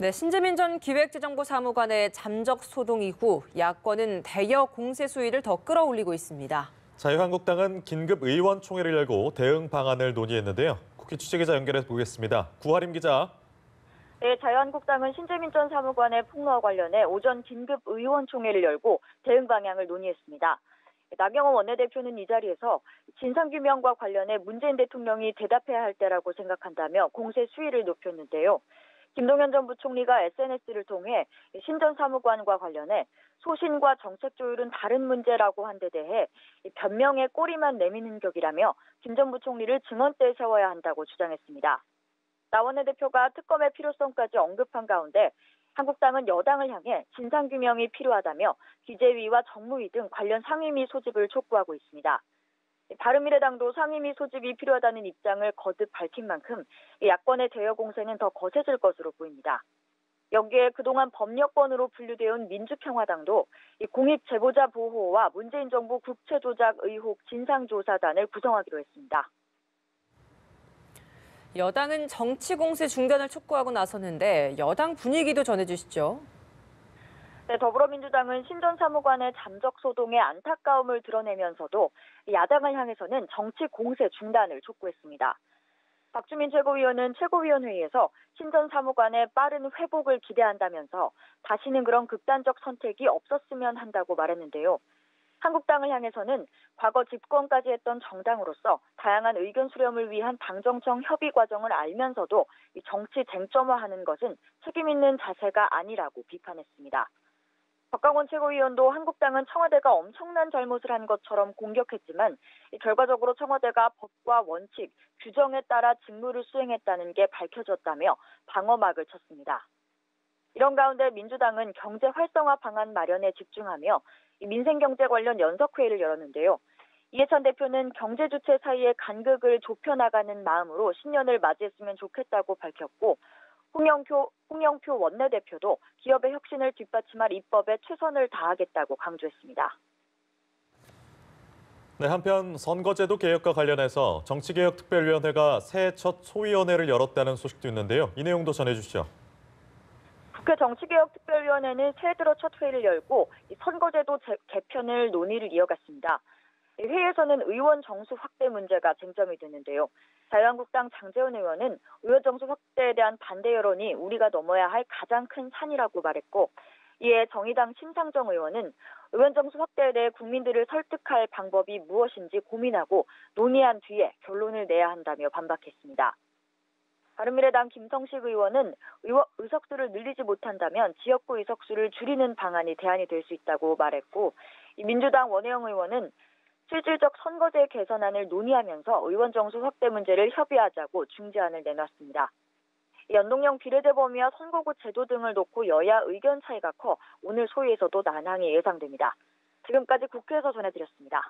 네, 신재민 전 기획재정부 사무관의 잠적 소동 이후 야권은 대여 공세 수위를 더 끌어올리고 있습니다. 자유한국당은 긴급 의원총회를 열고 대응 방안을 논의했는데요. 국회 취재기자 연결해 보겠습니다. 구하림 기자. 네, 자유한국당은 신재민 전 사무관의 폭로와 관련해 오전 긴급 의원총회를 열고 대응 방향을 논의했습니다. 나경원 원내대표는 이 자리에서 진상규명과 관련해 문재인 대통령이 대답해야 할 때라고 생각한다며 공세 수위를 높였는데요. 김동연 전 부총리가 SNS를 통해 신 전 사무관과 관련해 소신과 정책 조율은 다른 문제라고 한 데 대해 변명의 꼬리만 내미는 격이라며 김 전 부총리를 증언대에 세워야 한다고 주장했습니다. 나 원내대표가 특검의 필요성까지 언급한 가운데 한국당은 여당을 향해 진상규명이 필요하다며 기재위와 정무위 등 관련 상임위 소집을 촉구하고 있습니다. 바른미래당도 상임위 소집이 필요하다는 입장을 거듭 밝힌 만큼 야권의 대여 공세는 더 거세질 것으로 보입니다. 여기에 그동안 범여권으로 분류되어 온 민주평화당도 공익 제보자 보호와 문재인 정부 국채 조작 의혹 진상조사단을 구성하기로 했습니다. 여당은 정치 공세 중단을 촉구하고 나섰는데 여당 분위기도 전해주시죠. 네, 더불어민주당은 신 전 사무관의 잠적 소동에 안타까움을 드러내면서도 야당을 향해서는 정치 공세 중단을 촉구했습니다. 박주민 최고위원은 최고위원회의에서 신 전 사무관의 빠른 회복을 기대한다면서 다시는 그런 극단적 선택이 없었으면 한다고 말했는데요. 한국당을 향해서는 과거 집권까지 했던 정당으로서 다양한 의견 수렴을 위한 당정청 협의 과정을 알면서도 정치 쟁점화하는 것은 책임 있는 자세가 아니라고 비판했습니다. 박광원 최고위원도 한국당은 청와대가 엄청난 잘못을 한 것처럼 공격했지만 결과적으로 청와대가 법과 원칙, 규정에 따라 직무를 수행했다는 게 밝혀졌다며 방어막을 쳤습니다. 이런 가운데 민주당은 경제 활성화 방안 마련에 집중하며 민생경제 관련 연석회의를 열었는데요. 이해찬 대표는 경제 주체 사이의 간극을 좁혀나가는 마음으로 신년을 맞이했으면 좋겠다고 밝혔고 홍영표 원내대표도 기업의 혁신을 뒷받침할 입법에 최선을 다하겠다고 강조했습니다. 네, 한편 선거제도 개혁과 관련해서 정치개혁특별위원회가 새해 첫 소위원회를 열었다는 소식도 있는데요. 이 내용도 전해주시죠. 국회 정치개혁특별위원회는 새해 들어 첫 회의를 열고 선거제도 개편을 논의를 이어갔습니다. 회의에서는 의원 정수 확대 문제가 쟁점이 됐는데요. 자유한국당 장제원 의원은 의원 정수 확대에 대한 반대 여론이 우리가 넘어야 할 가장 큰 산이라고 말했고, 이에 정의당 심상정 의원은 의원 정수 확대에 대해 국민들을 설득할 방법이 무엇인지 고민하고 논의한 뒤에 결론을 내야 한다며 반박했습니다. 바른미래당 김성식 의원은 의석수를 늘리지 못한다면 지역구 의석수를 줄이는 방안이 대안이 될 수 있다고 말했고, 민주당 원혜영 의원은 실질적 선거제 개선안을 논의하면서 의원 정수 확대 문제를 협의하자고 중재안을 내놨습니다. 연동형 비례대범위와 선거구 제도 등을 놓고 여야 의견 차이가 커 오늘 소위에서도 난항이 예상됩니다. 지금까지 국회에서 전해드렸습니다.